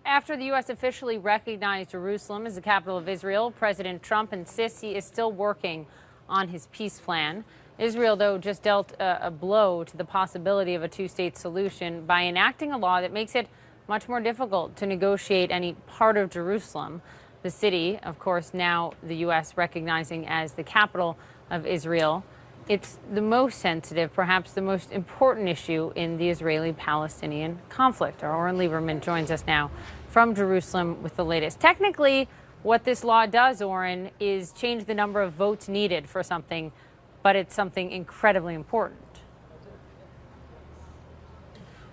After the U.S. officially recognized Jerusalem as the capital of Israel, President Trump insists he is still working on his peace plan. Israel, though, just dealt a blow to the possibility of a two-state solution by enacting a law that makes it much more difficult to negotiate any part of Jerusalem. The city, of course, now the U.S. recognizing as the capital of Israel. It's the most sensitive, perhaps the most important issue in the Israeli-Palestinian conflict. Our Oren Lieberman joins us now from Jerusalem with the latest. Technically, what this law does, Oren, is change the number of votes needed for something, but it's something incredibly important.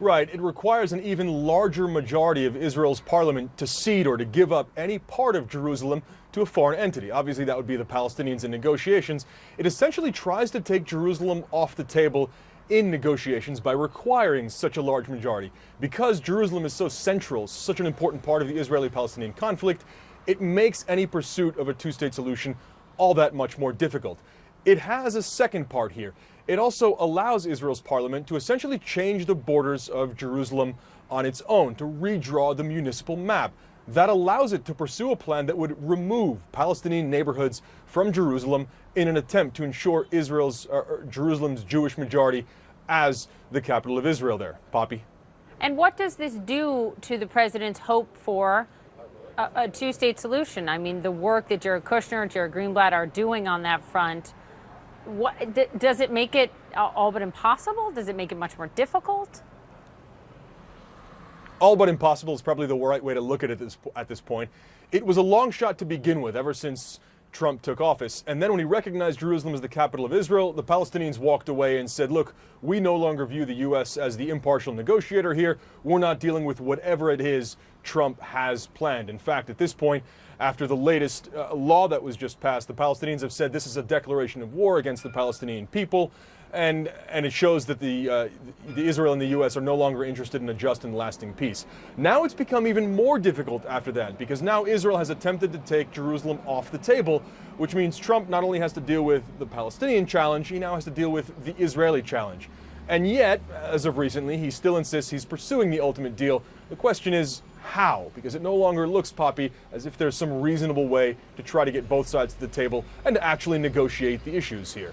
Right. It requires an even larger majority of Israel's parliament to cede or to give up any part of Jerusalem to a foreign entity. Obviously, that would be the Palestinians in negotiations. It essentially tries to take Jerusalem off the table in negotiations by requiring such a large majority. Because Jerusalem is so central, such an important part of the Israeli-Palestinian conflict, it makes any pursuit of a two-state solution all that much more difficult. It has a second part here. It also allows Israel's parliament to essentially change the borders of Jerusalem on its own, to redraw the municipal map. That allows it to pursue a plan that would remove Palestinian neighborhoods from Jerusalem in an attempt to ensure Jerusalem's Jewish majority as the capital of Israel there. Poppy? And what does this do to the president's hope for a two-state solution? I mean, the work that Jared Kushner, Jared Greenblatt are doing on that front, does it make it all but impossible? Does it make it much more difficult? All but impossible is probably the right way to look at it at this point. It was a long shot to begin with, ever since Trump took office. And then when he recognized Jerusalem as the capital of Israel, the Palestinians walked away and said, look, we no longer view the U.S. as the impartial negotiator here. We're not dealing with whatever it is Trump has planned. In fact, at this point, after the latest law that was just passed, the Palestinians have said this is a declaration of war against the Palestinian people. And it shows that the Israel and the U.S. are no longer interested in a just and lasting peace. Now it's become even more difficult after that, because now Israel has attempted to take Jerusalem off the table, which means Trump not only has to deal with the Palestinian challenge, he now has to deal with the Israeli challenge. And yet, as of recently, he still insists he's pursuing the ultimate deal. The question is, how? Because it no longer looks, Poppy, as if there's some reasonable way to try to get both sides to the table and to actually negotiate the issues here.